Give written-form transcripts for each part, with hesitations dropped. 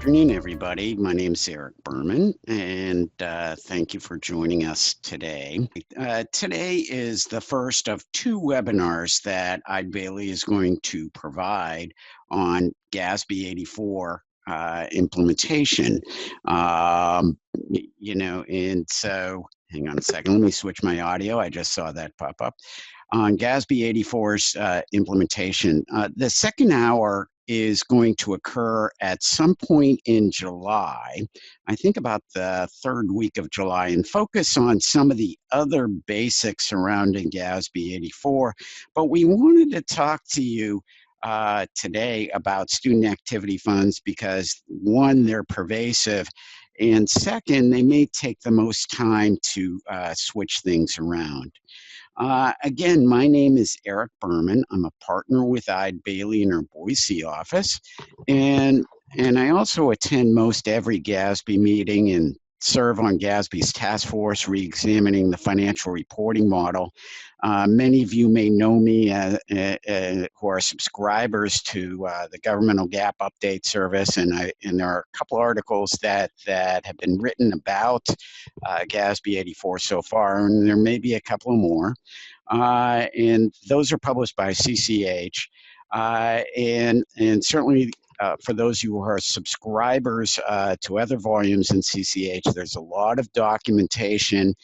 afternoon, everybody. My name is Eric Berman, and thank you for joining us today. Today is the first of two webinars that Eide Bailly is going to provide on GASB 84 implementation. And so, hang on a second, let me switch my audio. I just saw that pop up. On GASB 84's implementation, the second hour is going to occur at some point in July, I think about the third week of July, and focus on some of the other basics surrounding GASB 84. But we wanted to talk to you today about student activity funds because, one, they're pervasive, and second, they may take the most time to switch things around. Again, my name is Eric Berman. I'm a partner with Eide Bailly in her Boise office, and I also attend most every GASB meeting and serve on GASB's task force re-examining the financial reporting model. Many of you may know me who are subscribers to the governmental GAAP update service, and there are a couple articles that have been written about GASB 84 so far, and there may be a couple more. And those are published by CCH, and certainly for those of you who are subscribers to other volumes in CCH, there's a lot of documentation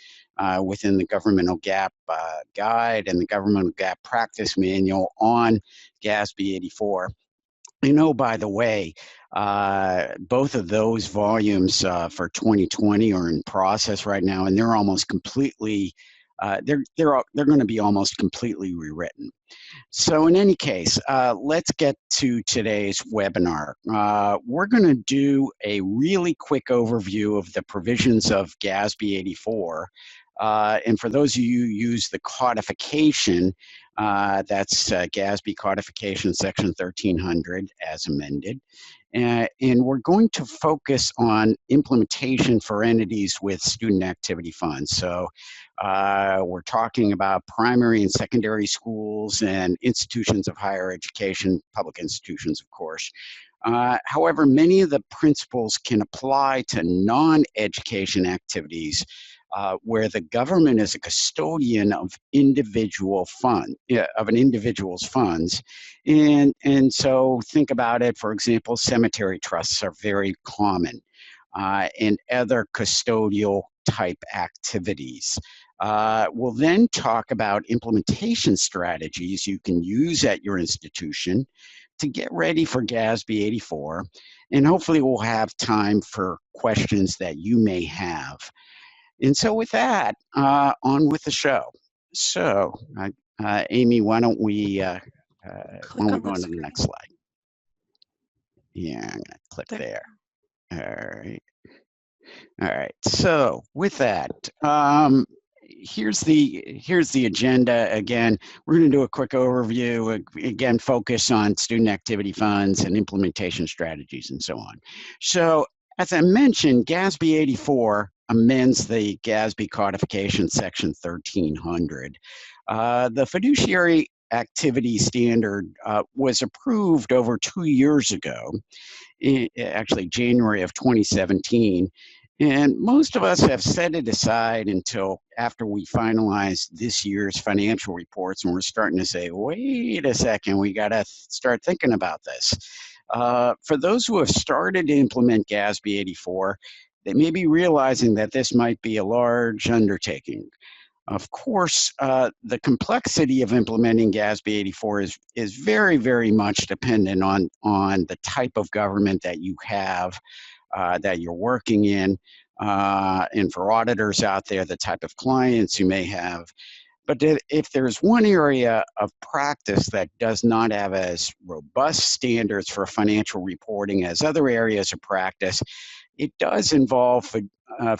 within the governmental GAAP guide and the governmental GAAP practice manual on GASB 84. By the way, both of those volumes for 2020 are in process right now, and they're almost completely they're going to be almost completely rewritten. So in any case, let's get to today's webinar. We're going to do a really quick overview of the provisions of GASB 84. And for those of you who use the codification, that's GASB Codification Section 1300 as amended. And we're going to focus on implementation for entities with student activity funds. So we're talking about primary and secondary schools and institutions of higher education, public institutions, of course. However, many of the principles can apply to non-education activities where the government is a custodian of individual of an individual's funds. And so think about it, for example, cemetery trusts are very common and other custodial type activities. We'll then talk about implementation strategies you can use at your institution to get ready for GASB 84, and hopefully we'll have time for questions that you may have. And so with that, on with the show. So, Amy, why don't we go on to the next slide? Yeah, I'm going to click there. All right. All right. So with that, here's the agenda. Again, we're going to do a quick overview. Again, focus on student activity funds and implementation strategies and so on. So as I mentioned, GASB 84 amends the GASB Codification Section 1300. The Fiduciary Activities standard was approved over 2 years ago, actually January of 2017. And most of us have set it aside until after we finalize this year's financial reports, and we're starting to say, wait a second, we got to start thinking about this. For those who have started to implement GASB 84, they may be realizing that this might be a large undertaking. Of course, the complexity of implementing GASB 84 is very, very much dependent on the type of government that you have, that you're working in, and for auditors out there, the type of clients you may have. But if there's one area of practice that does not have as robust standards for financial reporting as other areas of practice, it does involve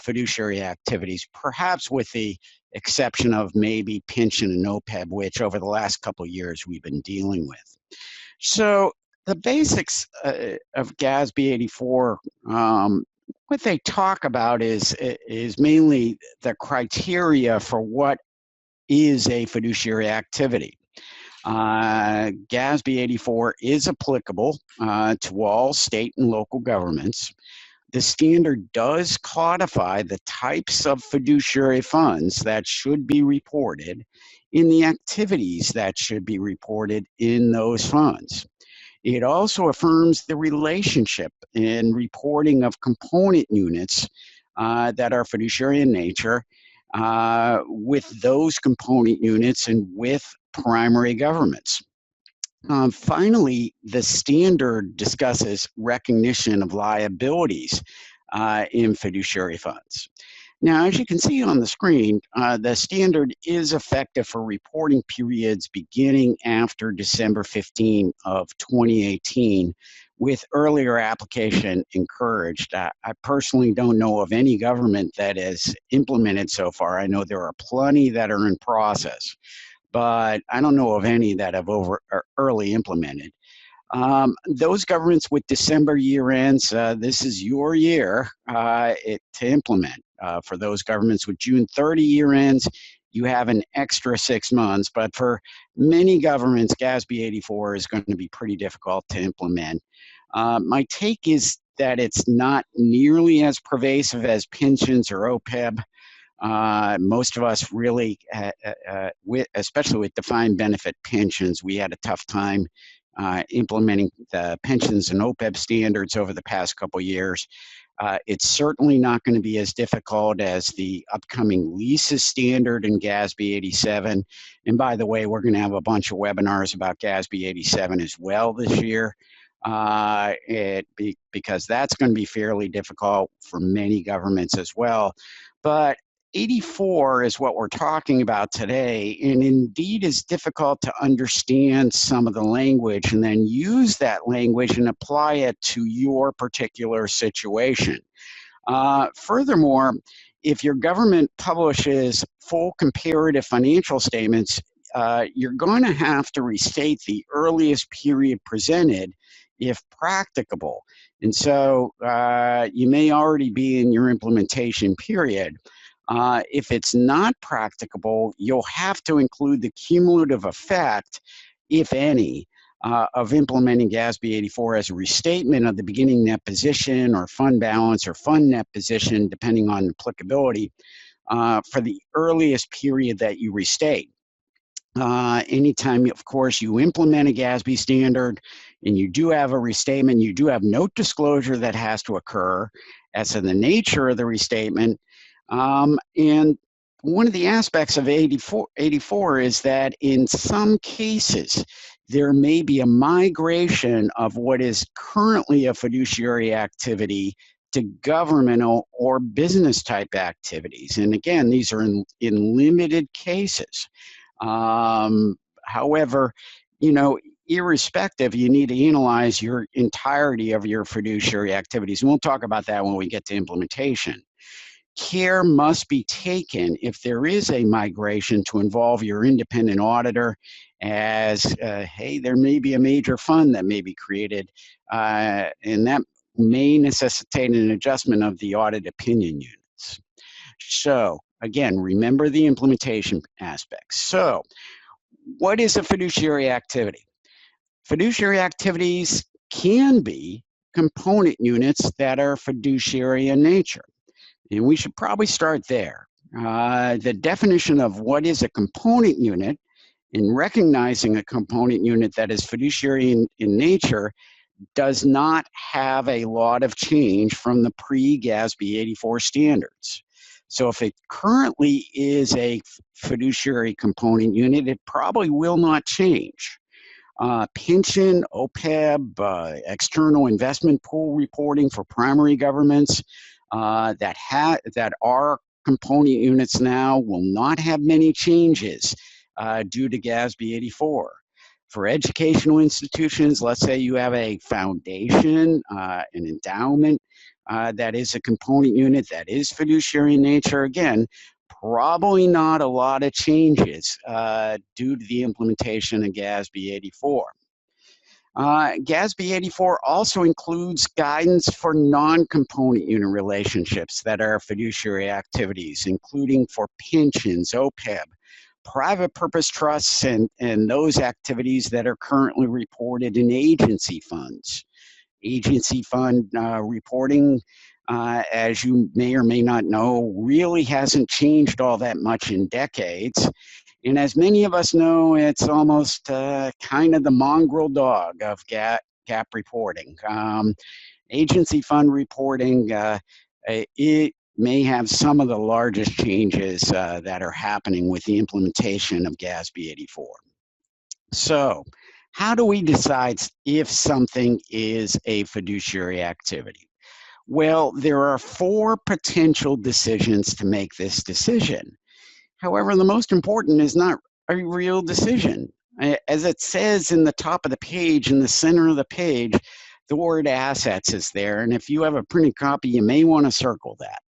fiduciary activities, perhaps with the exception of maybe pension and OPEB, which over the last couple of years we've been dealing with. So the basics of GASB 84, what they talk about is mainly the criteria for what is a fiduciary activity. GASB 84 is applicable to all state and local governments. The standard does codify the types of fiduciary funds that should be reported in the activities that should be reported in those funds. It also affirms the relationship in reporting of component units that are fiduciary in nature with those component units and with primary governments. Finally, the standard discusses recognition of liabilities in fiduciary funds. Now, as you can see on the screen, the standard is effective for reporting periods beginning after December 15 of 2018, with earlier application encouraged. I personally don't know of any government that has implemented so far. I know there are plenty that are in process, but I don't know of any that have early implemented. Those governments with December year ends, this is your year to implement. For those governments with June 30 year ends, you have an extra 6 months, but for many governments, GASB 84 is going to be pretty difficult to implement. My take is that it's not nearly as pervasive as pensions or OPEB. Most of us really, especially with defined benefit pensions, we had a tough time implementing the pensions and OPEB standards over the past couple of years. It's certainly not going to be as difficult as the upcoming leases standard in GASB 87. And by the way, we're going to have a bunch of webinars about GASB 87 as well this year. Because that's going to be fairly difficult for many governments as well. But 84 is what we're talking about today, and indeed is difficult to understand some of the language and then use that language and apply it to your particular situation. Furthermore, if your government publishes full comparative financial statements, you're going to have to restate the earliest period presented if practicable. And so you may already be in your implementation period. If it's not practicable, you'll have to include the cumulative effect, if any, of implementing GASB 84 as a restatement of the beginning net position or fund balance or fund net position, depending on applicability, for the earliest period that you restate. Anytime, of course, you implement a GASB standard and you do have a restatement, you do have note disclosure that has to occur as in the nature of the restatement. And one of the aspects of 84 is that in some cases, there may be a migration of what is currently a fiduciary activity to governmental or business type activities. And again, these are in limited cases. However, you know, irrespective, you need to analyze your entirety of your fiduciary activities. And we'll talk about that when we get to implementation. Care must be taken if there is a migration to involve your independent auditor, as, hey, there may be a major fund that may be created, and that may necessitate an adjustment of the audit opinion units. So again, remember the implementation aspects. So what is a fiduciary activity? Fiduciary activities can be component units that are fiduciary in nature. And we should probably start there. The definition of what is a component unit, in recognizing a component unit that is fiduciary in nature, does not have a lot of change from the pre-GASB 84 standards. So if it currently is a fiduciary component unit, it probably will not change. Pension, OPEB, external investment pool reporting for primary governments that are component units now will not have many changes due to GASB 84. For educational institutions, let's say you have a foundation, an endowment that is a component unit that is fiduciary in nature, again, probably not a lot of changes due to the implementation of GASB 84. GASB 84 also includes guidance for non-component unit relationships that are fiduciary activities, including for pensions, OPEB, private purpose trusts and those activities that are currently reported in agency funds. Agency fund reporting, as you may or may not know, really hasn't changed all that much in decades. And as many of us know, it's almost kind of the mongrel dog of GAAP reporting. Agency fund reporting, it may have some of the largest changes that are happening with the implementation of GASB 84. So, how do we decide if something is a fiduciary activity? Well, there are 4 potential decisions to make this decision. However, the most important is not a real decision. As it says in the top of the page, in the center of the page, the word assets is there. And if you have a printed copy, you may want to circle that.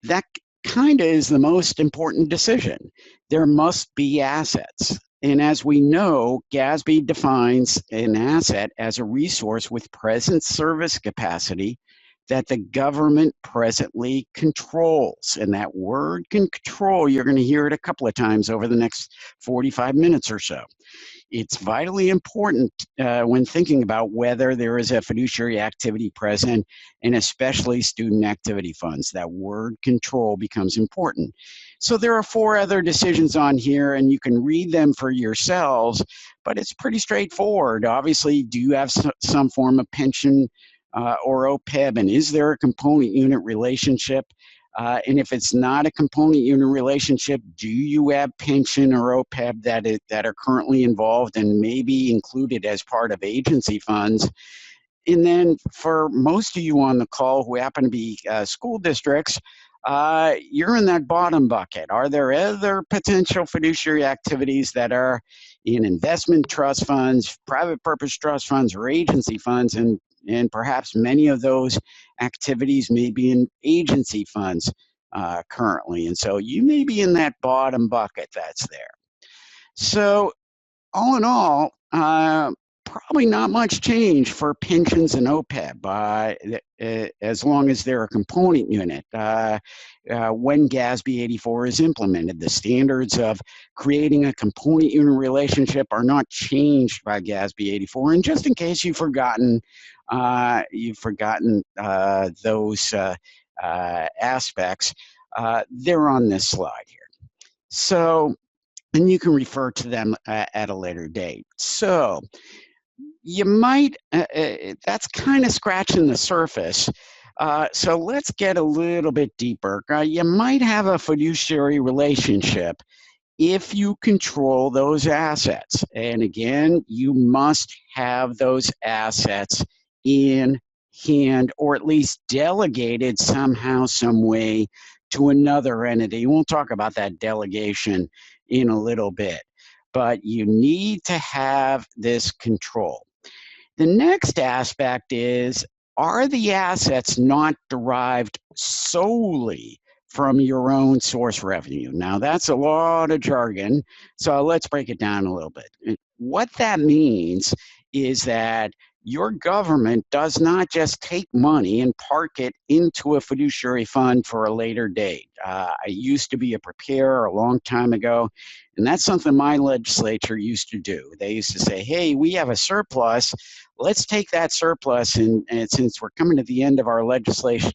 That kind of is the most important decision. There must be assets. And as we know, GASB defines an asset as a resource with present service capacity that the government presently controls. And that word control, you're going to hear it a couple of times over the next 45 minutes or so. It's vitally important when thinking about whether there is a fiduciary activity present, and especially student activity funds. That word control becomes important. So there are 4 other decisions on here, and you can read them for yourselves, but it's pretty straightforward. Obviously, do you have some form of pension or OPEB, and is there a component unit relationship? And if it's not a component unit relationship, do you have pension or OPEB that are currently involved and maybe included as part of agency funds? And then for most of you on the call who happen to be school districts, you're in that bottom bucket. Are there other potential fiduciary activities that are in investment trust funds, private purpose trust funds, or agency funds? And perhaps many of those activities may be in agency funds currently. And so you may be in that bottom bucket that's there. So all in all, probably not much change for pensions and OPEB as long as they're a component unit. When GASB 84 is implemented, the standards of creating a component unit relationship are not changed by GASB 84. And just in case you've forgotten those aspects, they're on this slide here. So, and you can refer to them at a later date. So you might, that's kind of scratching the surface. So let's get a little bit deeper. You might have a fiduciary relationship if you control those assets. And again, you must have those assets in hand, or at least delegated somehow, some way to another entity. We'll talk about that delegation in a little bit, but you need to have this control. The next aspect is, are the assets not derived solely from your own source revenue? Now, that's a lot of jargon, so let's break it down a little bit. What that means is that your government does not just take money and park it into a fiduciary fund for a later date. I used to be a preparer a long time ago, and that's something my legislature used to do. They used to say, hey, we have a surplus. Let's take that surplus, and since we're coming to the end of our legislative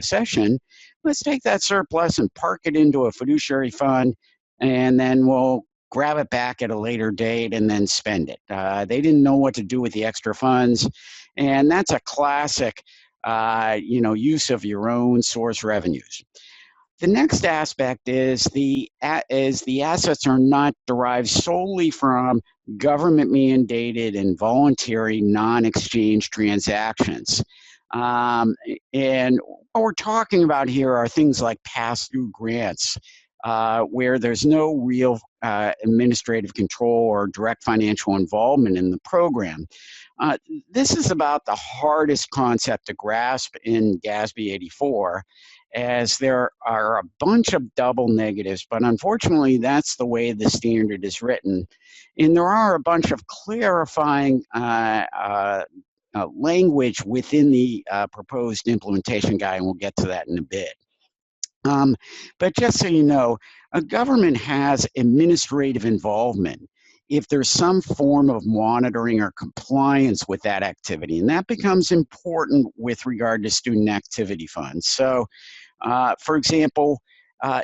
session, let's take that surplus and park it into a fiduciary fund, and then we'll grab it back at a later date and then spend it. They didn't know what to do with the extra funds, and that's a classic, use of your own source revenues. The next aspect is the assets are not derived solely from government mandated and voluntary non-exchange transactions. And what we're talking about here are things like pass-through grants, where there's no real administrative control or direct financial involvement in the program. This is about the hardest concept to grasp in GASB 84, as there are a bunch of double negatives, but unfortunately that's the way the standard is written. And there are a bunch of clarifying language within the proposed implementation guide, and we'll get to that in a bit. But just so you know, a government has administrative involvement if there's some form of monitoring or compliance with that activity. And that becomes important with regard to student activity funds. So, for example,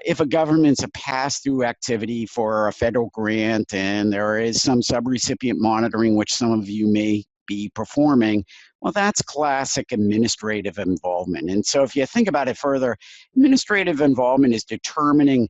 if a government's a pass-through activity for a federal grant and there is some subrecipient monitoring, which some of you may be performing, well, that's classic administrative involvement. And so if you think about it further, administrative involvement is determining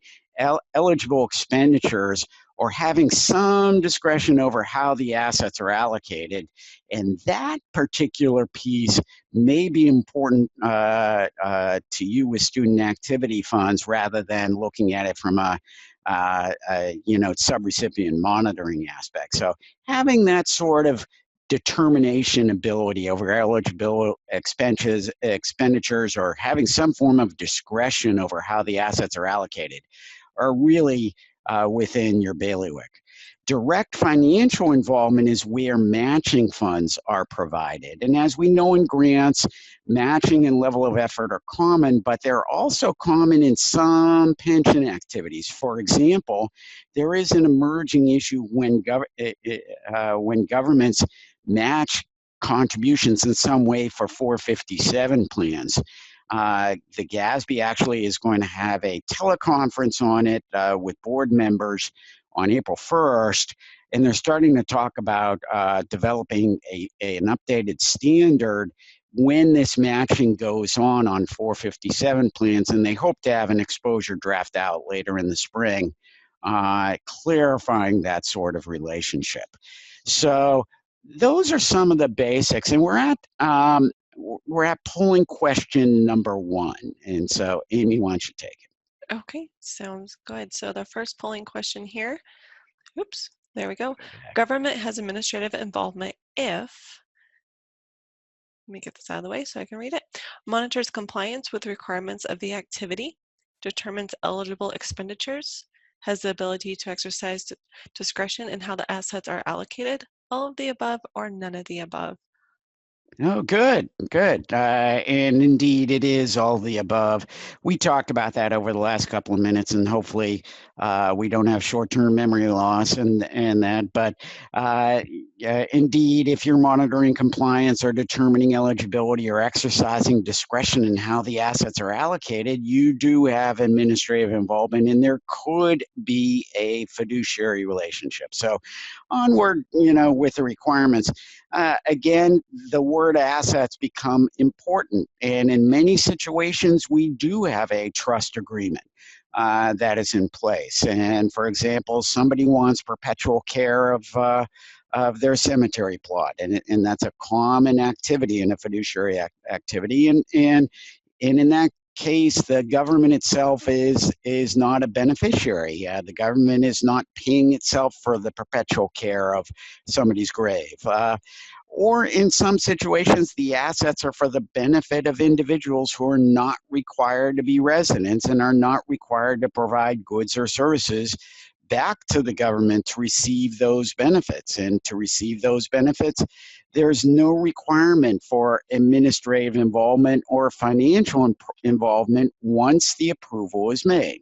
eligible expenditures or having some discretion over how the assets are allocated. And that particular piece may be important to you with student activity funds rather than looking at it from a subrecipient monitoring aspect. So having that sort of determination ability over eligible expenditures or having some form of discretion over how the assets are allocated are really within your bailiwick. Direct financial involvement is where matching funds are provided. And as we know in grants, matching and level of effort are common, but they're also common in some pension activities. For example, there is an emerging issue when governments match contributions in some way for 457 plans. The GASB actually is going to have a teleconference on it with board members on April 1st, and they're starting to talk about developing an updated standard when this matching goes on 457 plans, and they hope to have an exposure draft out later in the spring, clarifying that sort of relationship. So those are some of the basics, and we're at polling question number 1. And so, Amy, why don't you take it? Okay, sounds good. So the first polling question here, oops, there we go. Government has administrative involvement if, let me get this out of the way so I can read it, monitors compliance with requirements of the activity, determines eligible expenditures, has the ability to exercise discretion in how the assets are allocated, all of the above, or none of the above. Oh, good. And indeed, it is all the above. We talked about that over the last couple of minutes, and hopefully we don't have short-term memory loss and that. But indeed, if you're monitoring compliance or determining eligibility or exercising discretion in how the assets are allocated, you do have administrative involvement, and there could be a fiduciary relationship. So onward, with the requirements. Again, the word assets become important. And in many situations, we do have a trust agreement that is in place. And for example, somebody wants perpetual care of their cemetery plot. And that's a common activity in a fiduciary activity. And in that case, the government itself is not a beneficiary. The government is not paying itself for the perpetual care of somebody's grave. Or in some situations, the assets are for the benefit of individuals who are not required to be residents and are not required to provide goods or services back to the government to receive those benefits. And to receive those benefits, there's no requirement for administrative involvement or financial involvement once the approval is made.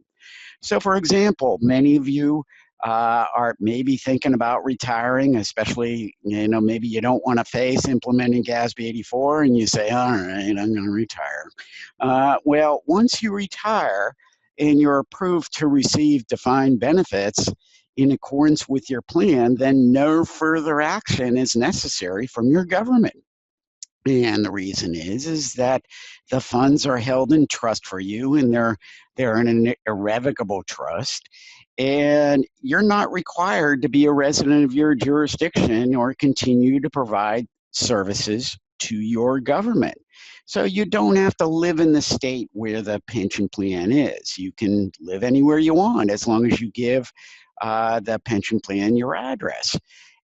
So for example, many of you are maybe thinking about retiring, especially, maybe you don't want to face implementing GASB 84 and you say, all right, I'm going to retire. Well, once you retire and you're approved to receive defined benefits in accordance with your plan, then no further action is necessary from your government. And the reason is that the funds are held in trust for you, and they're in an irrevocable trust, and you're not required to be a resident of your jurisdiction or continue to provide services to your government. So you don't have to live in the state where the pension plan is. You can live anywhere you want as long as you give the pension plan your address.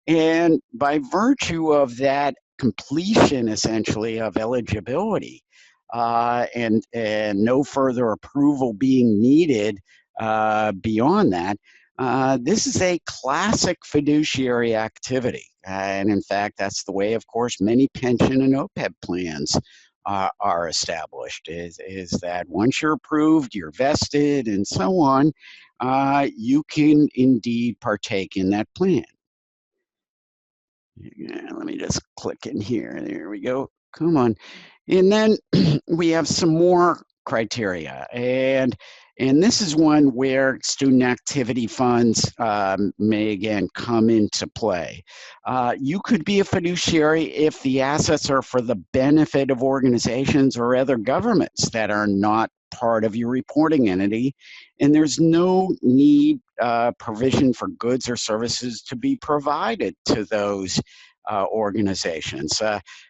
And by virtue of that completion, essentially, of eligibility and no further approval being needed beyond that, this is a classic fiduciary activity. And in fact, that's the way, of course, many pension and OPEB plans are established. Is that once you're approved, you're vested, and so on, you can indeed partake in that plan. Yeah, let me just click in here. There we go. Come on. And then we have some more criteria, and this is one where student activity funds may again come into play. You could be a fiduciary if the assets are for the benefit of organizations or other governments that are not part of your reporting entity, and there's no need provision for goods or services to be provided to those organizations.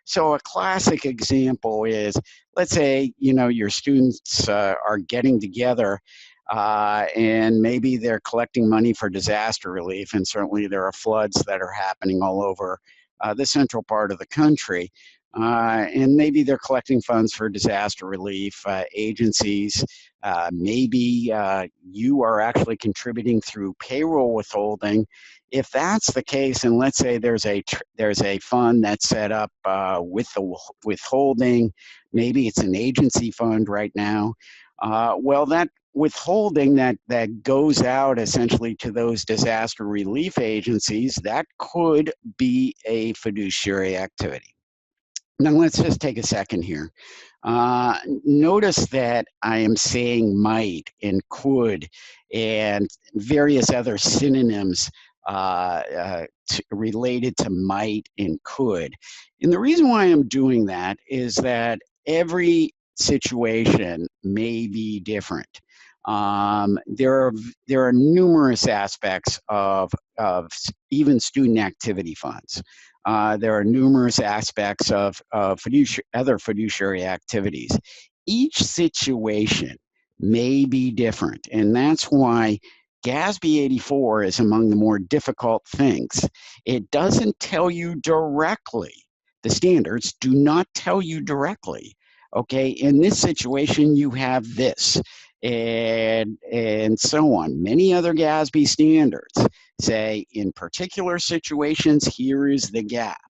So a classic example is, let's say, your students are getting together and maybe they're collecting money for disaster relief, and certainly there are floods that are happening all over the central part of the country. And maybe they're collecting funds for disaster relief agencies. Maybe you are actually contributing through payroll withholding. If that's the case, and let's say there's a fund that's set up with the withholding, maybe it's an agency fund right now. Well, that withholding that goes out essentially to those disaster relief agencies, that could be a fiduciary activity. Now let's just take a second here. Notice that I am saying might and could and various other synonyms related to might and could. And the reason why I'm doing that is that every situation may be different. There are numerous aspects of even student activity funds. There are numerous aspects of other fiduciary activities. Each situation may be different, and that's why GASB 84 is among the more difficult things. It doesn't tell you directly. The standards do not tell you directly, okay, in this situation you have this, and so on. Many other GASB standards say in particular situations, here is the gap.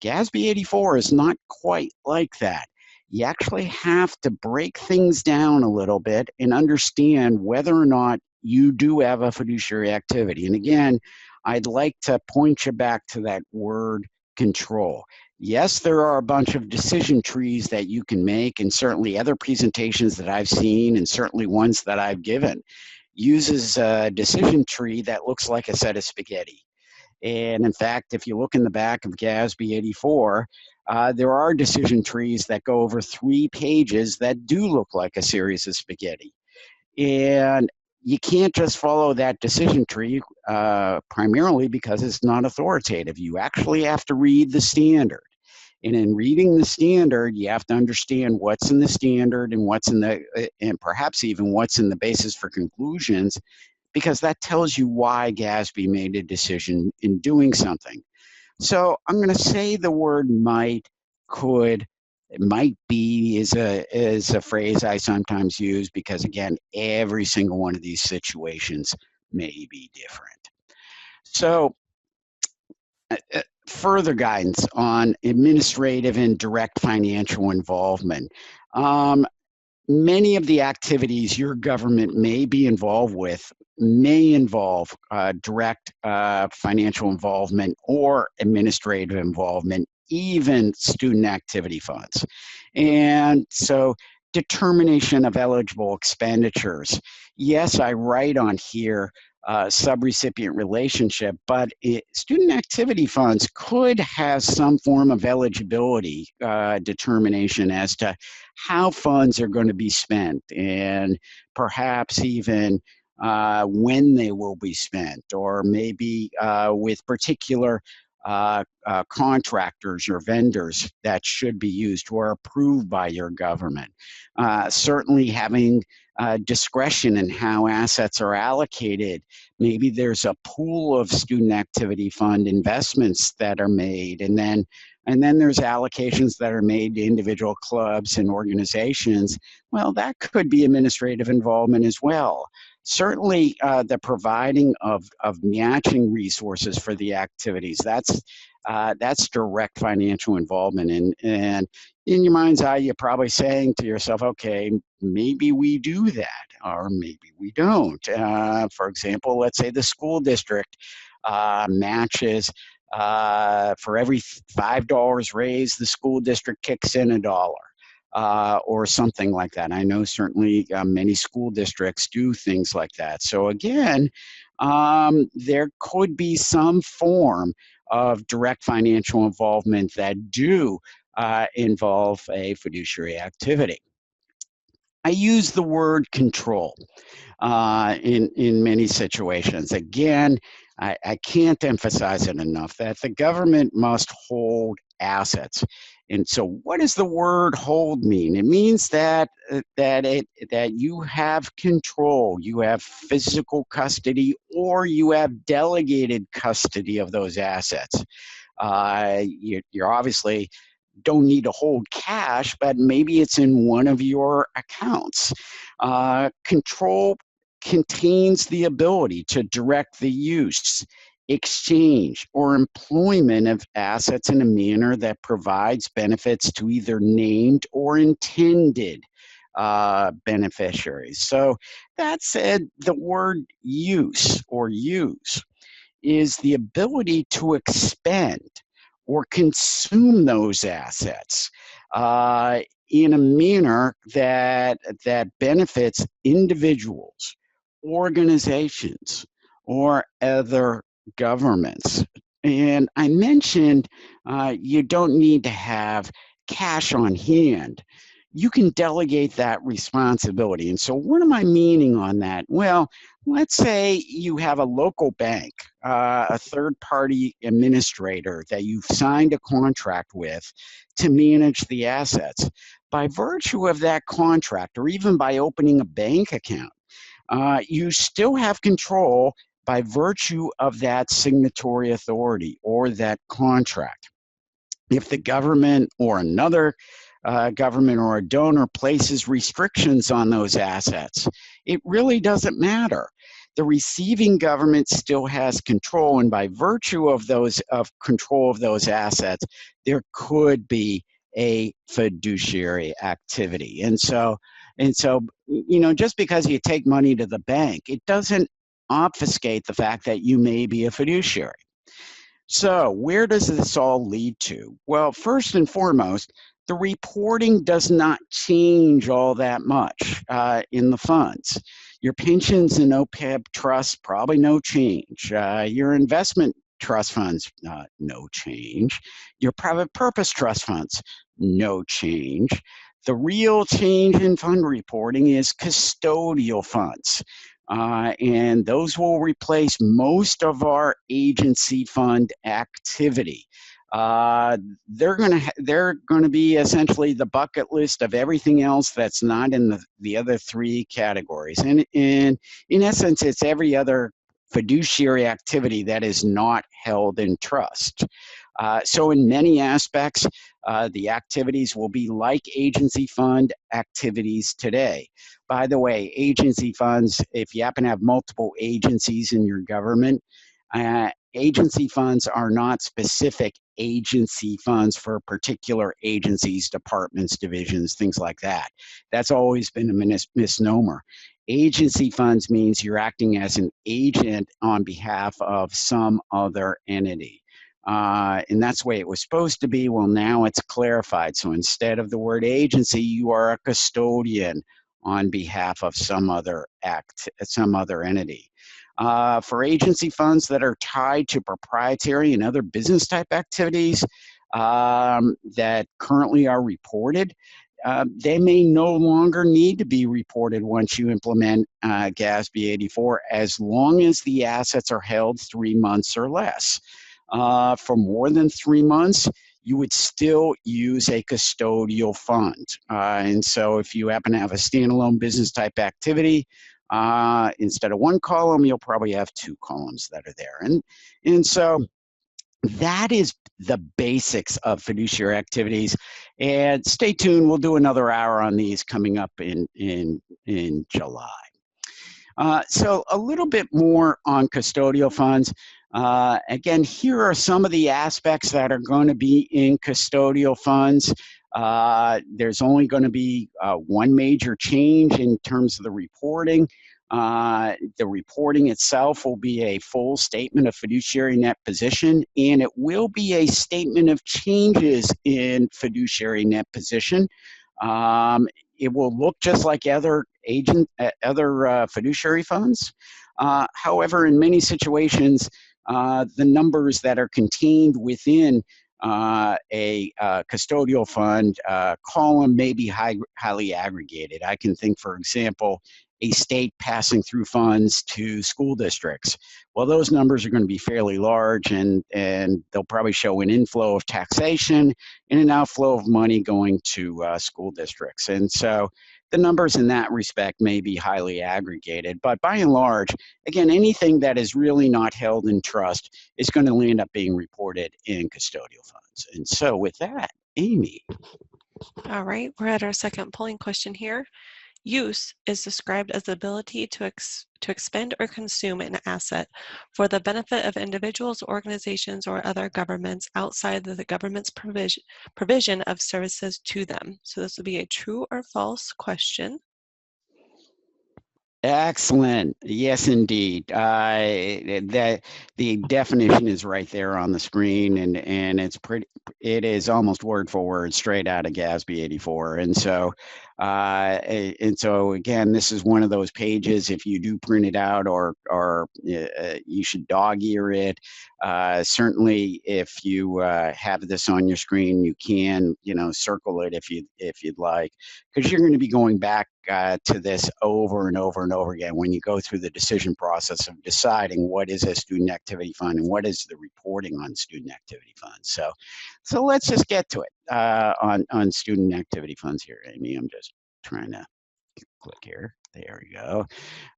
GASB 84 is not quite like that. You actually have to break things down a little bit and understand whether or not you do have a fiduciary activity. And again, I'd like to point you back to that word control. Yes, there are a bunch of decision trees that you can make, and certainly other presentations that I've seen, and certainly ones that I've given, uses a decision tree that looks like a set of spaghetti. And in fact, if you look in the back of GASB 84, there are decision trees that go over 3 pages that do look like a series of spaghetti. And you can't just follow that decision tree primarily because it's not authoritative. You actually have to read the standard. And in reading the standard, you have to understand what's in the standard and what's in the, and perhaps even what's in the basis for conclusions, because that tells you why GASB made a decision in doing something. So I'm going to say the word might, could, might be is a phrase I sometimes use because, again, every single one of these situations may be different. So further guidance on administrative and direct financial involvement. Many of the activities your government may be involved with may involve direct financial involvement or administrative involvement, even student activity funds. And so determination of eligible expenditures. Yes, I write on here subrecipient relationship, but student activity funds could have some form of eligibility determination as to how funds are going to be spent, and perhaps even when they will be spent, or maybe with particular contractors or vendors that should be used who are approved by your government. Certainly having discretion in how assets are allocated. Maybe there's a pool of student activity fund investments that are made, and then and then there's allocations that are made to individual clubs and organizations, well, that could be administrative involvement as well. Certainly, the providing of matching resources for the activities, that's direct financial involvement. And in your mind's eye, you're probably saying to yourself, okay, maybe we do that, or maybe we don't. For example, let's say the school district matches for every $5 raised, the school district kicks in $1. Or something like that. I know certainly many school districts do things like that. So again, there could be some form of direct financial involvement that do involve a fiduciary activity. I use the word control in many situations. Again, I can't emphasize it enough that the government must hold assets. And so what does the word hold mean? It means that that you have control, you have physical custody, or you have delegated custody of those assets. You're obviously don't need to hold cash, but maybe it's in one of your accounts. Control contains the ability to direct the use, exchange, or employment of assets in a manner that provides benefits to either named or intended beneficiaries. So that said, the word use or use is the ability to expend or consume those assets in a manner that benefits individuals, organizations, or other governments. And I mentioned you don't need to have cash on hand. You can delegate that responsibility. And so what am I meaning on that? Well, let's say you have a local bank, a third-party administrator that you've signed a contract with to manage the assets. By virtue of that contract, or even by opening a bank account, you still have control by virtue of that signatory authority or that contract. If the government or another government or a donor places restrictions on those assets, it really doesn't matter. The receiving government still has control, and by virtue of control of those assets, there could be a fiduciary activity. And so, just because you take money to the bank, it doesn't obfuscate the fact that you may be a fiduciary. So where does this all lead to? Well, first and foremost, the reporting does not change all that much in the funds. Your pensions and OPEB trusts, probably no change. Your investment trust funds, no change. Your private purpose trust funds, no change. The real change in fund reporting is custodial funds. And those will replace most of our agency fund activity. They're going to be essentially the bucket list of everything else that's not in the other three categories. And in essence, it's every other fiduciary activity that is not held in trust. So in many aspects, the activities will be like agency fund activities today. By the way, agency funds, if you happen to have multiple agencies in your government, agency funds are not specific agency funds for particular agencies, departments, divisions, things like that. That's always been a misnomer. Agency funds means you're acting as an agent on behalf of some other entity. And that's the way it was supposed to be. Well, now it's clarified. So instead of the word agency, you are a custodian on behalf of some other entity. For agency funds that are tied to proprietary and other business type activities that currently are reported, they may no longer need to be reported once you implement GASB 84, as long as the assets are held 3 months or less. For more than 3 months, you would still use a custodial fund. And so if you happen to have a standalone business type activity, instead of one column, you'll probably have 2 columns that are there. And so That is the basics of fiduciary activities. And stay tuned, we'll do another hour on these coming up in July. So a little bit more on custodial funds. Again, here are some of the aspects that are going to be in custodial funds. There's only going to be one major change in terms of the reporting. The reporting itself will be a full statement of fiduciary net position, and it will be a statement of changes in fiduciary net position. It will look just like other fiduciary funds. However, in many situations, the numbers that are contained within a custodial fund column may be highly aggregated. I can think, for example, a state passing through funds to school districts. Well, those numbers are going to be fairly large, and they'll probably show an inflow of taxation and an outflow of money going to school districts. And so the numbers in that respect may be highly aggregated, but by and large, again, anything that is really not held in trust is going to end up being reported in custodial funds. And so with that, Amy. All right, we're at our second polling question here. Use is described as the ability to expend or consume an asset for the benefit of individuals, organizations, or other governments outside of the government's provision of services to them. So this would be a true or false question. Excellent. Yes, indeed. The definition is right there on the screen, and it is almost word for word straight out of GASB 84. And so again, this is one of those pages. If you do print it out, or you should dog ear it. Certainly, if you have this on your screen, you can circle it if you'd like, because you're going to be going back to this over and over and over again when you go through the decision process of deciding what is a student activity fund and what is the reporting on student activity funds. So let's just get to it on student activity funds here, Amy. I'm just trying to click here. There we go.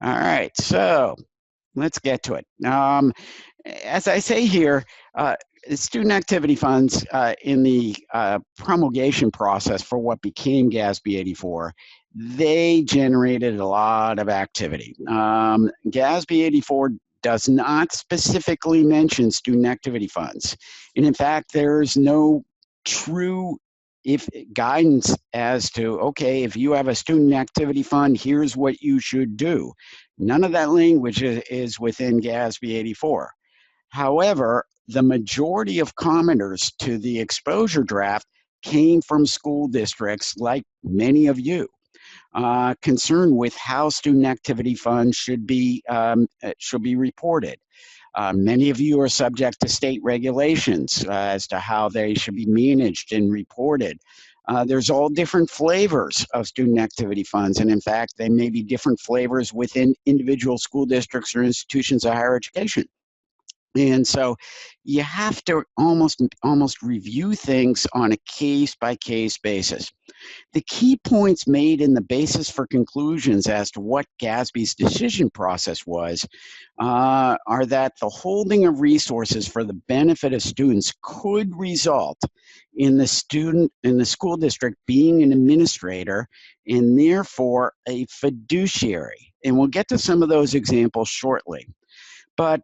All right, so let's get to it. As I say here, student activity funds in the promulgation process for what became GASB 84, they generated a lot of activity. GASB 84 does not specifically mention student activity funds. And in fact, there's no true guidance as to, okay, if you have a student activity fund, here's what you should do. None of that language is within GASB 84. However, the majority of commenters to the exposure draft came from school districts, like many of you, concerned with how student activity funds should be reported. Many of you are subject to state regulations as to how they should be managed and reported. There's all different flavors of student activity funds, and in fact, they may be different flavors within individual school districts or institutions of higher education. And so you have to almost review things on a case-by-case basis. The key points made in the basis for conclusions as to what GASB's decision process was are that the holding of resources for the benefit of students could result in the school district being an administrator and therefore a fiduciary. And we'll get to some of those examples shortly. But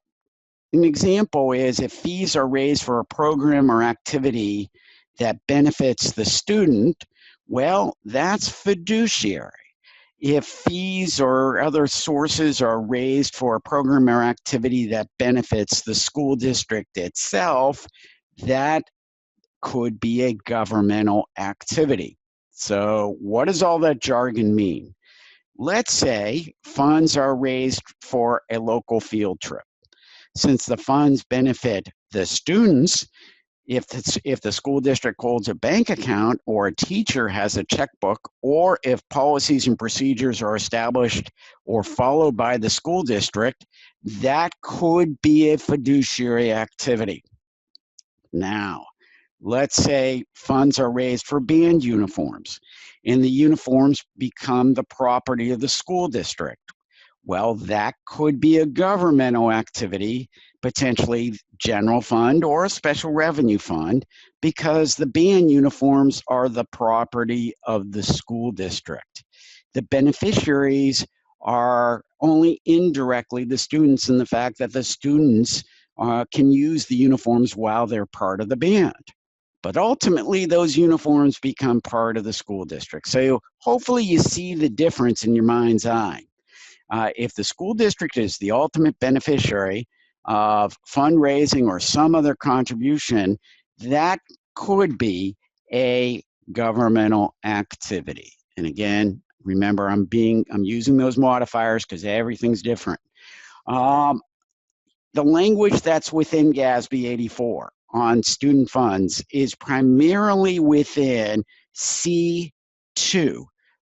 an example is if fees are raised for a program or activity that benefits the student, well, that's fiduciary. If fees or other sources are raised for a program or activity that benefits the school district itself, that could be a governmental activity. So what does all that jargon mean? Let's say funds are raised for a local field trip. Since the funds benefit the students, if the school district holds a bank account or a teacher has a checkbook, or if policies and procedures are established or followed by the school district, that could be a fiduciary activity. Now, let's say funds are raised for band uniforms, and the uniforms become the property of the school district. Well, that could be a governmental activity, potentially general fund or a special revenue fund, because the band uniforms are the property of the school district. The beneficiaries are only indirectly the students, in the fact that the students can use the uniforms while they're part of the band. But ultimately, those uniforms become part of the school district. So hopefully you see the difference in your mind's eye. If the school district is the ultimate beneficiary of fundraising or some other contribution, that could be a governmental activity. And again, remember, I'm using those modifiers because everything's different. The language that's within GASB 84 on student funds is primarily within C2,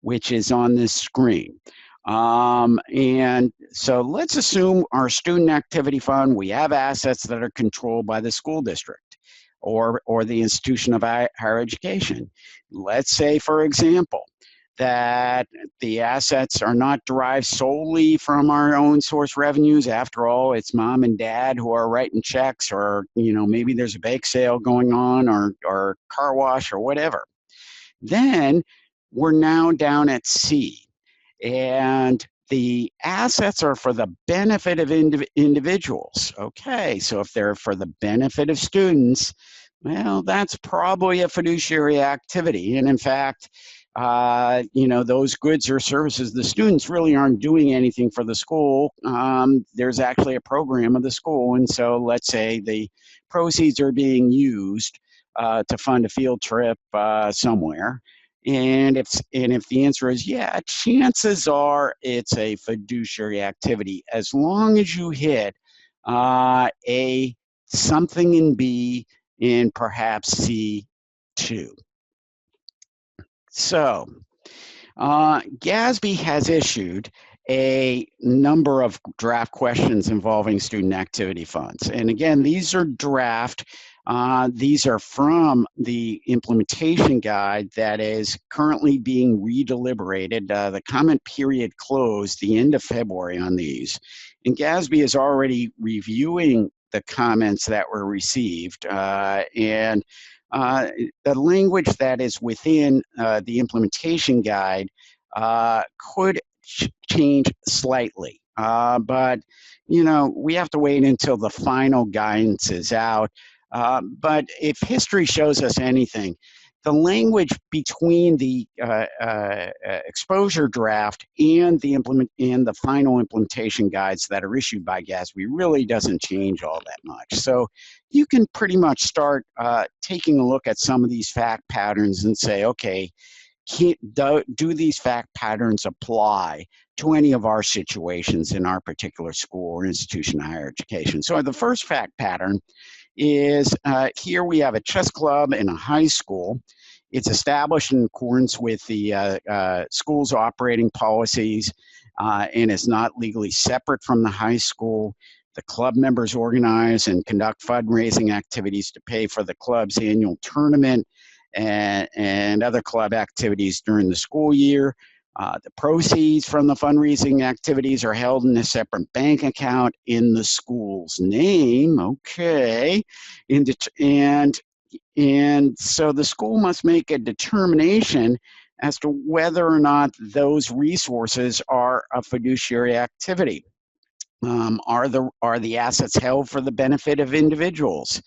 which is on this screen. And so let's assume our student activity fund, we have assets that are controlled by the school district or the institution of higher education. Let's say, for example, that the assets are not derived solely from our own source revenues. After all, it's mom and dad who are writing checks, or maybe there's a bake sale going on, or car wash or whatever. Then we're now down at C, and the assets are for the benefit of individuals. Okay, so if they're for the benefit of students, well, that's probably a fiduciary activity. And in fact, those goods or services, the students really aren't doing anything for the school. There's actually a program of the school. And so let's say the proceeds are being used to fund a field trip somewhere. And if the answer is yeah, chances are it's a fiduciary activity, as long as you hit a something in B and perhaps C2. So GASB has issued a number of draft questions involving student activity funds. And again, these are draft. These are from the implementation guide that is currently being redeliberated. The comment period closed the end of February on these. And GASB is already reviewing the comments that were received. And the language that is within the implementation guide could change slightly. But, we have to wait until the final guidance is out. But if history shows us anything, the language between the exposure draft and the final implementation guides that are issued by GASB really doesn't change all that much. So you can pretty much start taking a look at some of these fact patterns and say, okay, do these fact patterns apply to any of our situations in our particular school or institution of higher education? So the first fact pattern is here we have a chess club in a high school. It's established in accordance with the school's operating policies and is not legally separate from the high school. The club members organize and conduct fundraising activities to pay for the club's annual tournament and other club activities during the school year. The proceeds from the fundraising activities are held in a separate bank account in the school's name. Okay, and so the school must make a determination as to whether or not those resources are a fiduciary activity. Are the assets held for the benefit of individuals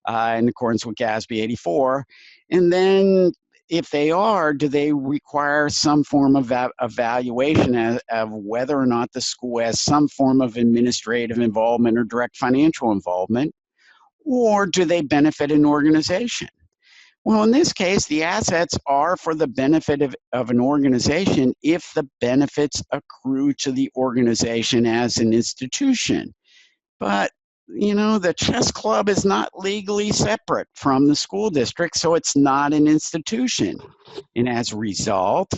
in accordance with GASB 84? And then if they are, do they require some form of evaluation of whether or not the school has some form of administrative involvement or direct financial involvement, or do they benefit an organization? Well, in this case, the assets are for the benefit of an organization if the benefits accrue to the organization as an institution. But, the chess club is not legally separate from the school district, so it's not an institution. And as a result,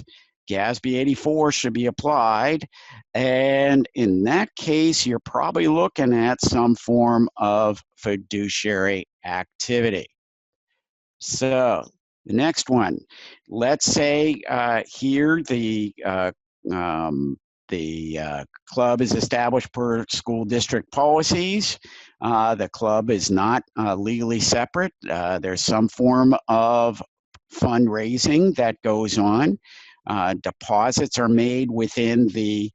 GASB 84 should be applied. And in that case, you're probably looking at some form of fiduciary activity. So the next one, let's say here the club is established per school district policies. The club is not legally separate. There's some form of fundraising that goes on. Deposits are made within the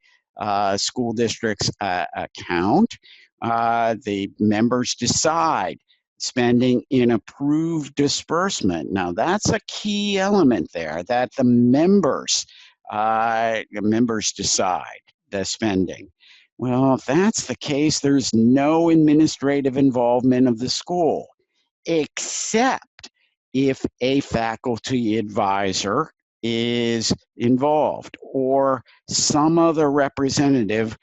school district's account. The members decide spending in approved disbursement. Now, that's a key element there, that the members decide the spending. Well, if that's the case, there's no administrative involvement of the school, except if a faculty advisor is involved or some other representative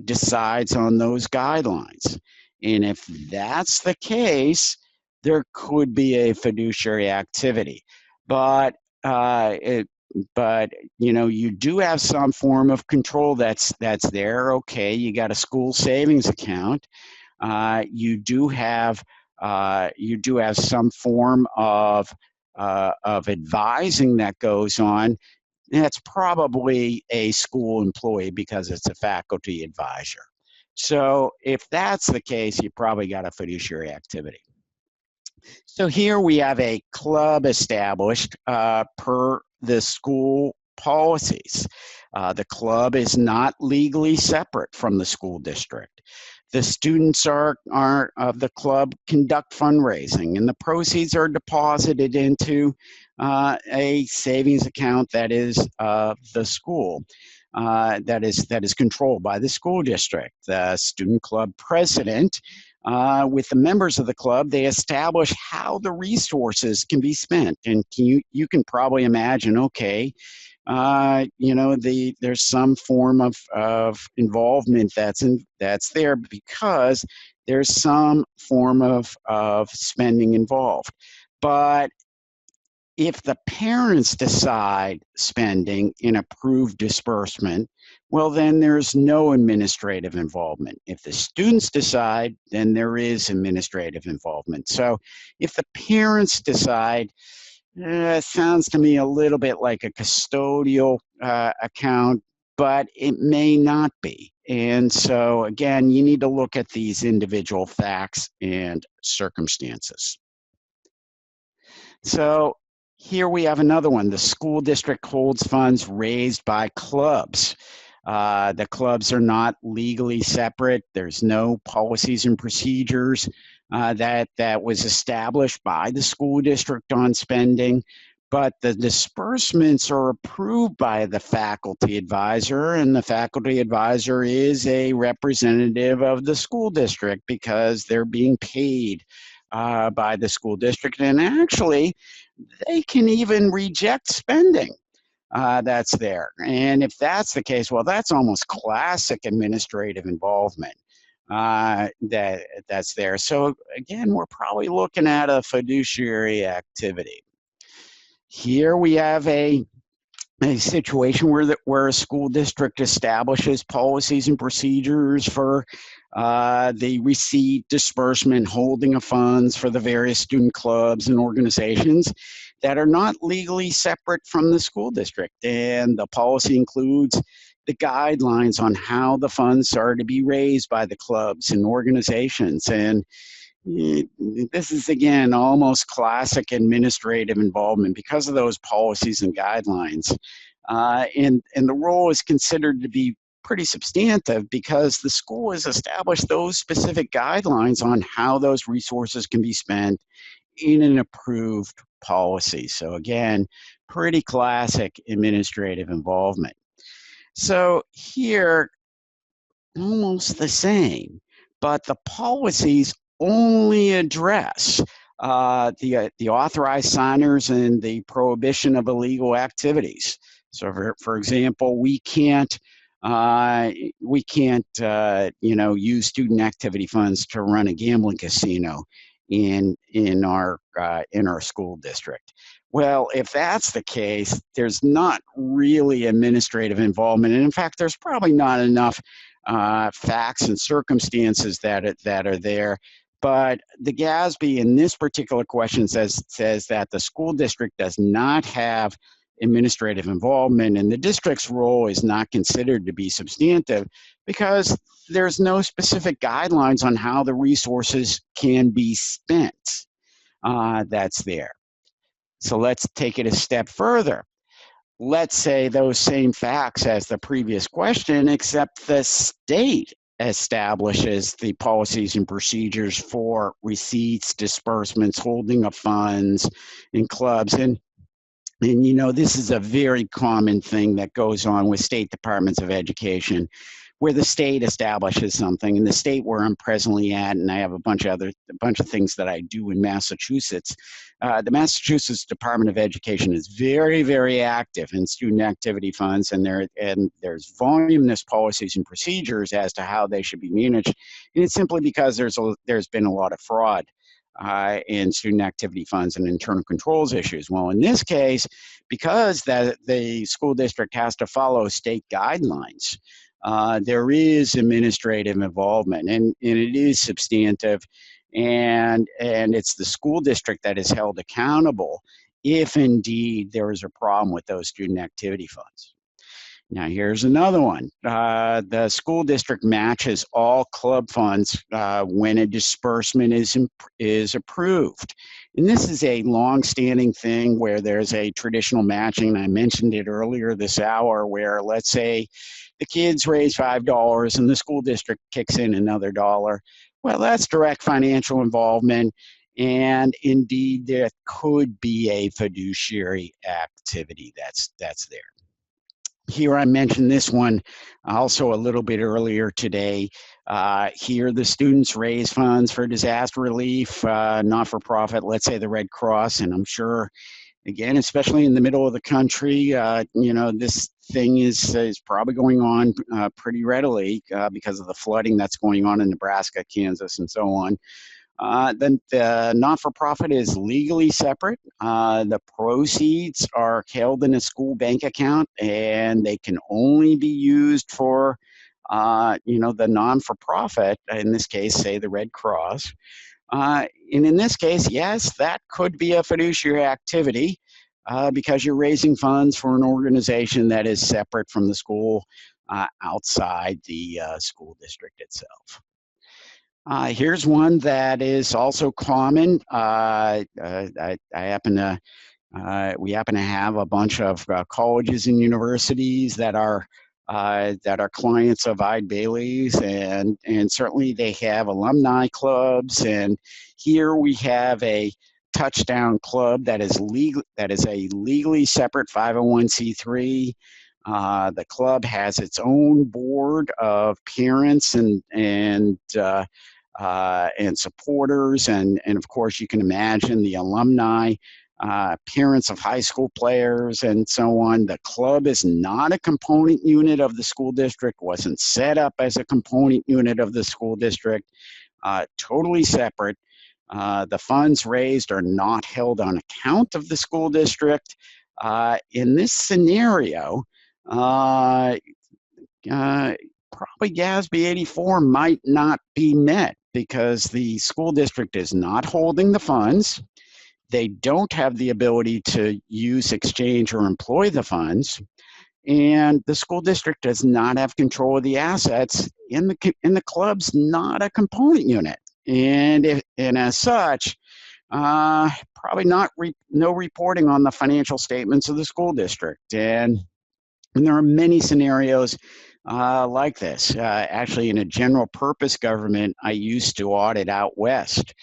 decides on those guidelines. And if that's the case, there could be a fiduciary activity. But you do have some form of control that's there. Okay, you got a school savings account. You do have some form of advising that goes on. That's probably a school employee because it's a faculty advisor. So if that's the case, you probably got a fiduciary activity. So here we have a club established per the school policies. The club is not legally separate from the school district. The students of the club conduct fundraising, and the proceeds are deposited into a savings account that is the school. That is controlled by the school district. The student club president, with the members of the club, they establish how the resources can be spent. And you can probably imagine, okay, there's some form of involvement that's there because there's some form of spending involved. But if the parents decide spending in approved disbursement, well, then there's no administrative involvement. If the students decide, then there is administrative involvement. So if the parents decide, it sounds to me a little bit like a custodial account, but it may not be. And so, again, you need to look at these individual facts and circumstances. So here we have another one. The school district holds funds raised by clubs. The clubs are not legally separate. There's no policies and procedures that was established by the school district on spending, but the disbursements are approved by the faculty advisor, and the faculty advisor is a representative of the school district because they're being paid by the school district. And actually, they can even reject spending that's there. And if that's the case, well, that's almost classic administrative involvement that's there. So again, we're probably looking at a fiduciary activity. Here we have a situation where a school district establishes policies and procedures for the receipt, disbursement, holding of funds for the various student clubs and organizations that are not legally separate from the school district. And the policy includes the guidelines on how the funds are to be raised by the clubs and organizations. And this is, again, almost classic administrative involvement because of those policies and guidelines. And the role is considered to be pretty substantive because the school has established those specific guidelines on how those resources can be spent in an approved policy. So again, pretty classic administrative involvement. So here, almost the same, but the policies only address the authorized signers and the prohibition of illegal activities. So for example, we can't use student activity funds to run a gambling casino in our school district. Well, if that's the case, there's not really administrative involvement, and in fact, there's probably not enough facts and circumstances that are there. But the GASB in this particular question says that the school district does not have administrative involvement, and the district's role is not considered to be substantive because there's no specific guidelines on how the resources can be spent. That's there. So let's take it a step further. Let's say those same facts as the previous question, except the state establishes the policies and procedures for receipts, disbursements, holding of funds in clubs. And you know, this is a very common thing that goes on with state departments of education, where the state establishes something. In the state where I'm presently at, and I have a bunch of things that I do in Massachusetts, the Massachusetts Department of Education is very, very active in student activity funds, and there's voluminous policies and procedures as to how they should be managed. And it's simply because there's been a lot of fraud in student activity funds and internal controls issues. Well, in this case, because the school district has to follow state guidelines, there is administrative involvement, and it is substantive, and it's the school district that is held accountable if indeed there is a problem with those student activity funds. Now, here's another one. The school district matches all club funds when a disbursement is approved. And this is a long-standing thing where there's a traditional matching. I mentioned it earlier this hour where, let's say, the kids raise $5 and the school district kicks in another $1. Well, that's direct financial involvement. And indeed, there could be a fiduciary activity that's there. Here I mentioned this one also a little bit earlier today. Here the students raise funds for disaster relief, not-for-profit, let's say the Red Cross, and I'm sure, again, especially in the middle of the country, you know, this thing is probably going on pretty readily because of the flooding that's going on in Nebraska, Kansas, and so on. Then the not-for-profit is legally separate. The proceeds are held in a school bank account, and they can only be used for, you know, the non-for-profit, in this case, say the Red Cross. And in this case, yes, that could be a fiduciary activity because you're raising funds for an organization that is separate from the school outside the school district itself. Here's one that is also common. I happen to, we happen to have a bunch of colleges and universities that are clients of Eide Bailey's, and certainly they have alumni clubs. And here we have a Touchdown Club that is a legally separate 501c3. The club has its own board of parents and supporters, and of course you can imagine the alumni, parents of high school players, and so on. The club is not a component unit of the school district, wasn't set up as a component unit of the school district, totally separate. The funds raised are not held on account of the school district. In this scenario, probably GASB 84 might not be met because the school district is not holding the funds. They don't have the ability to use, exchange, or employ the funds. And the school district does not have control of the assets, and the club's not a component unit. And as such, probably no reporting on the financial statements of the school district. And there are many scenarios like this. Actually, in a general purpose government I used to audit out west,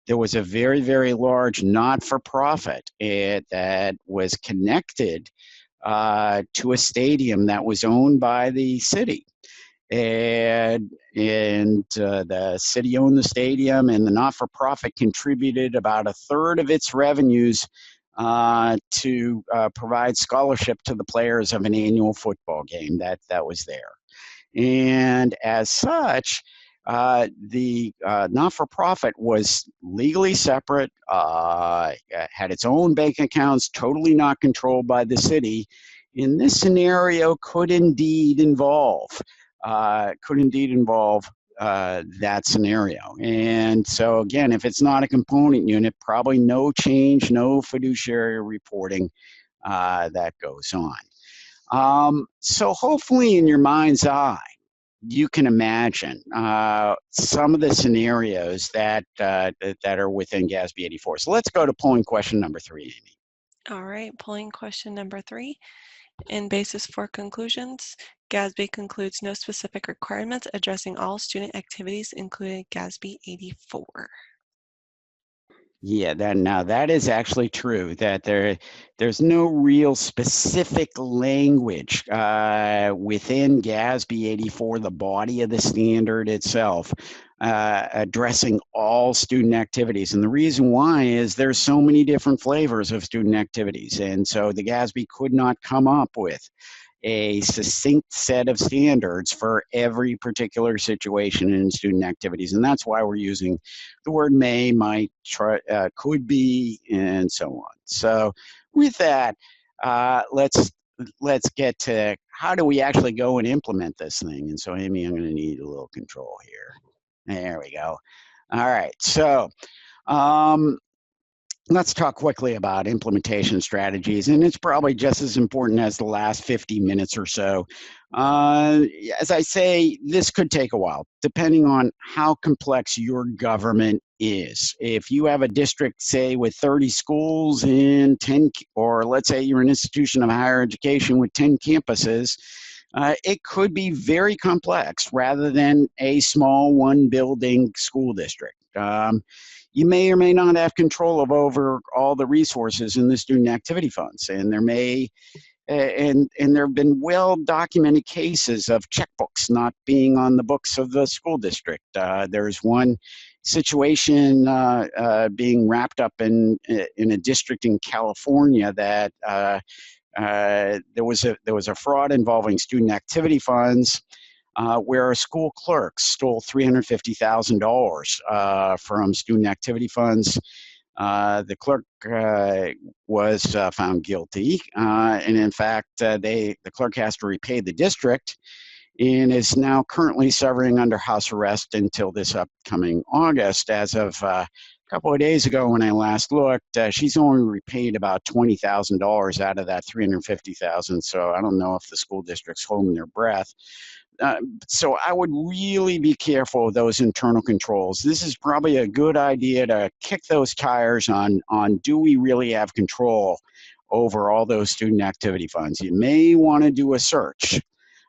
there was a very, very large not-for-profit that was connected to a stadium that was owned by the city. And the city owned the stadium, and the not-for-profit contributed about 1/3 of its revenues to provide scholarship to the players of an annual football game that was there. And as such, the not-for-profit was legally separate, had its own bank accounts, totally not controlled by the city. In this scenario, could indeed involve that scenario. And so again, if it's not a component unit, probably no change, no fiduciary reporting that goes on. So hopefully in your mind's eye, you can imagine some of the scenarios that are within GASB 84. So let's go to polling question number 3, Amy. All right, polling question number 3. In basis for conclusions, GASB concludes no specific requirements addressing all student activities, including GASB 84. Yeah, that is actually true, that there's no real specific language within GASB 84, the body of the standard itself, addressing all student activities. And the reason why is there's so many different flavors of student activities. And so the GASB could not come up with a succinct set of standards for every particular situation in student activities. And that's why we're using the word may, might, could be, and so on. So with that, let's get to how do we actually go and implement this thing. And so Amy, I'm going to need a little control here. There we go. All right. So let's talk quickly about implementation strategies, and it's probably just as important as the last 50 minutes or so. As I say, this could take a while, depending on how complex your government is. If you have a district, say, with 30 schools and 10, or let's say you're an institution of higher education with 10 campuses, it could be very complex rather than a small one-building school district. You may or may not have control over all the resources in the student activity funds, and there may and there have been well-documented cases of checkbooks not being on the books of the school district. There's one situation being wrapped up in a district in California that there was a fraud involving student activity funds. Where a school clerk stole $350,000 from student activity funds. The clerk was found guilty, and in fact, the clerk has to repay the district and is now currently serving under house arrest until this upcoming August. As of a couple of days ago when I last looked, she's only repaid about $20,000 out of that $350,000, so I don't know if the school district's holding their breath. So I would really be careful of those internal controls. This is probably a good idea to kick those tires on do we really have control over all those student activity funds. You may want to do a search,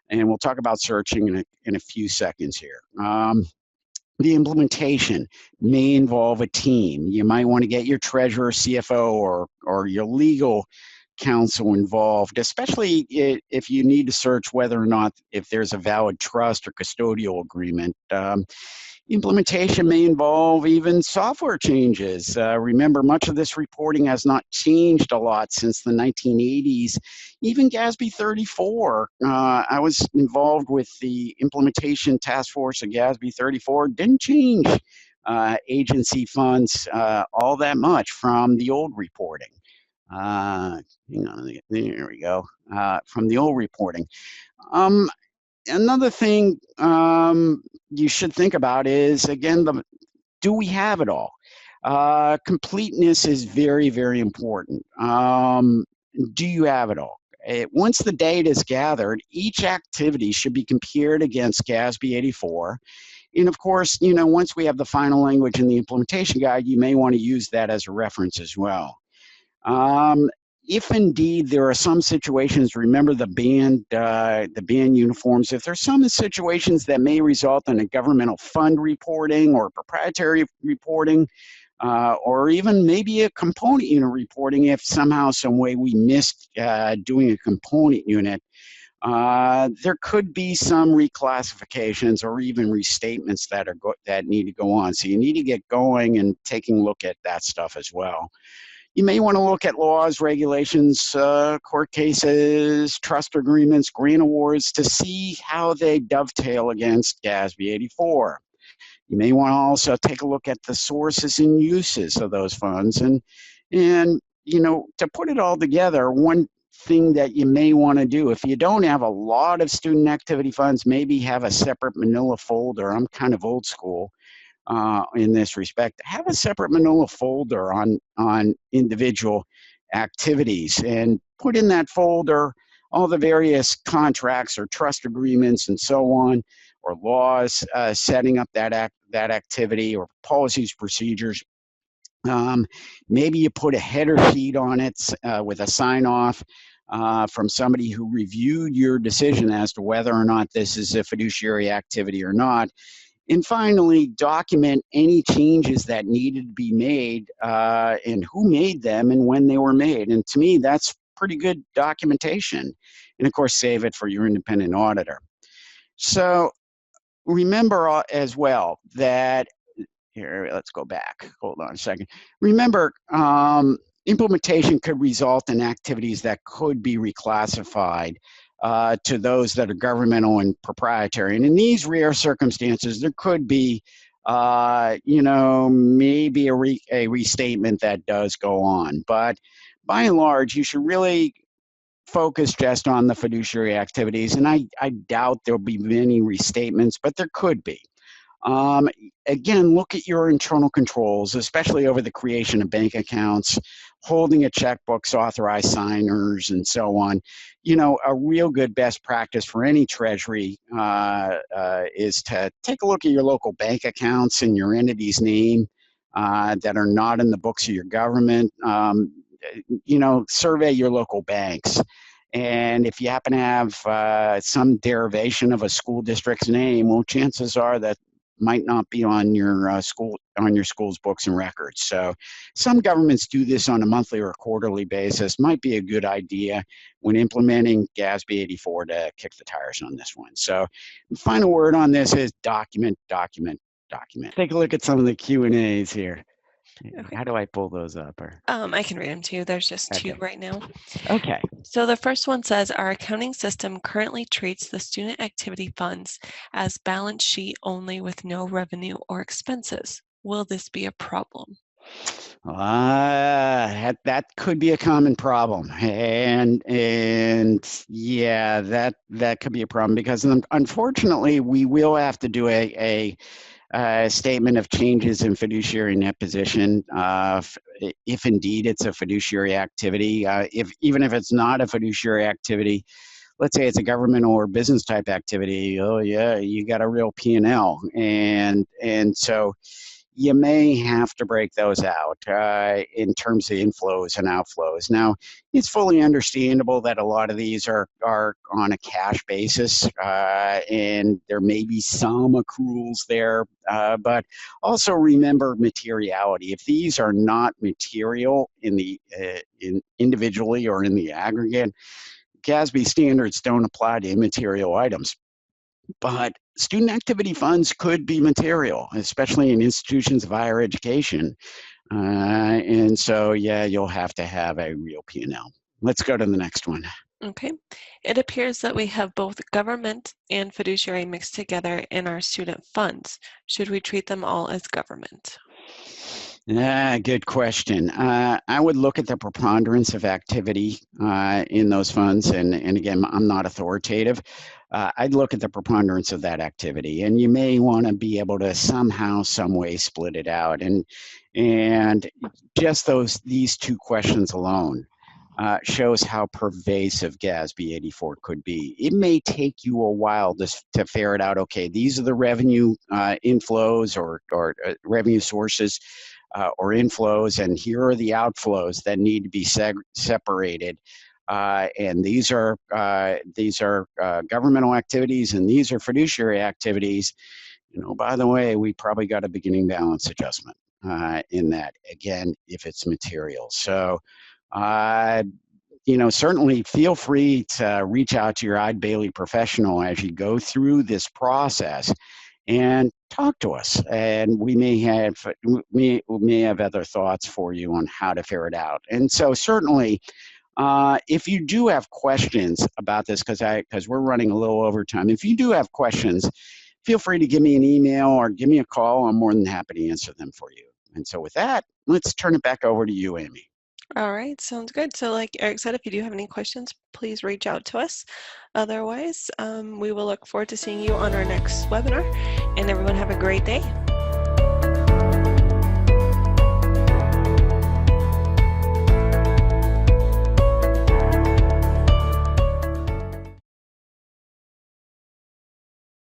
and we'll talk about searching in a few seconds here. The implementation may involve a team. You might want to get your treasurer, CFO, or your legal counsel involved, especially if you need to search whether or not if there's a valid trust or custodial agreement. Implementation may involve even software changes. Remember, much of this reporting has not changed a lot since the 1980s. Even GASB 34, I was involved with the implementation task force of GASB 34, didn't change agency funds all that much from the old reporting. Hang on, there we go, from the old reporting. Another thing you should think about is, again, do we have it all? Completeness is very, very important. Do you have it all? Once the data is gathered, each activity should be compared against GASB 84. And of course, once we have the final language in the implementation guide, you may want to use that as a reference as well. If indeed there are some situations, remember the band uniforms, if there's some situations that may result in a governmental fund reporting or proprietary reporting, or even maybe a component unit reporting, if somehow, some way we missed doing a component unit, there could be some reclassifications or even restatements that need to go on. So you need to get going and taking a look at that stuff as well. You may want to look at laws, regulations, court cases, trust agreements, grant awards to see how they dovetail against GASB 84. You may want to also take a look at the sources and uses of those funds. And to put it all together, one thing that you may want to do, if you don't have a lot of student activity funds, maybe have a separate manila folder. I'm kind of old school in this respect. Have a separate manila folder on individual activities, and put in that folder all the various contracts or trust agreements and so on, or laws setting up that activity, or policies, procedures. Maybe you put a header sheet on it with a sign off from somebody who reviewed your decision as to whether or not this is a fiduciary activity or not. And finally, document any changes that needed to be made and who made them and when they were made. And to me, that's pretty good documentation. And of course, save it for your independent auditor. So remember as well that, here, let's go back. Hold on a second. Remember, implementation could result in activities that could be reclassified to those that are governmental and proprietary. And in these rare circumstances, there could be, maybe a restatement that does go on. But by and large, you should really focus just on the fiduciary activities. And I doubt there'll be many restatements, but there could be. Again, look at your internal controls, especially over the creation of bank accounts, holding a checkbooks, authorized signers, and so on. A real good best practice for any treasury is to take a look at your local bank accounts in your entity's name that are not in the books of your government. Survey your local banks. And if you happen to have some derivation of a school district's name, well, chances are that might not be on your school's books and records. So some governments do this on a monthly or a quarterly basis. Might be a good idea when implementing GASB 84 to kick the tires on this one. So the final word on this is document, document, document. Take a look at some of the Q&As here. Okay. How do I pull those up? Or I can read them too. There's just two right now. Okay. So the first one says, our accounting system currently treats the student activity funds as balance sheet only with no revenue or expenses. Will this be a problem? That could be a common problem, and yeah, that could be a problem, because unfortunately we will have to do a statement of changes in fiduciary net position if indeed it's a fiduciary activity. Even if it's not a fiduciary activity, let's say it's a governmental or business type activity, oh yeah, you got a real P&L, and so you may have to break those out in terms of inflows and outflows. Now, it's fully understandable that a lot of these are on a cash basis, and there may be some accruals there, but also remember materiality. If these are not material in individually or in the aggregate, GASB standards don't apply to immaterial items. But student activity funds could be material, especially in institutions of higher education. And so, yeah, you'll have to have a real P&L. Let's go to the next one. Okay. It appears that we have both government and fiduciary mixed together in our student funds. Should we treat them all as government? Good question. I would look at the preponderance of activity in those funds. And again, I'm not authoritative. I'd look at the preponderance of that activity, and you may want to be able to somehow, some way split it out. And just these two questions alone shows how pervasive GASB 84 could be. It may take you a while to ferret out, okay, these are the revenue inflows or revenue sources or inflows, and here are the outflows that need to be separated. And these are governmental activities, and these are fiduciary activities. By the way, we probably got a beginning balance adjustment in that, again, if it's material. So, certainly feel free to reach out to your Eide Bailly professional as you go through this process and talk to us. And we may have other thoughts for you on how to ferret out. And so certainly, if you do have questions about this, because we're running a little over time, if you do have questions, feel free to give me an email or give me a call. I'm more than happy to answer them for you. And so with that, let's turn it back over to you, Amy. All right, sounds good. So like Eric said, if you do have any questions, please reach out to us. Otherwise, we will look forward to seeing you on our next webinar. And everyone have a great day.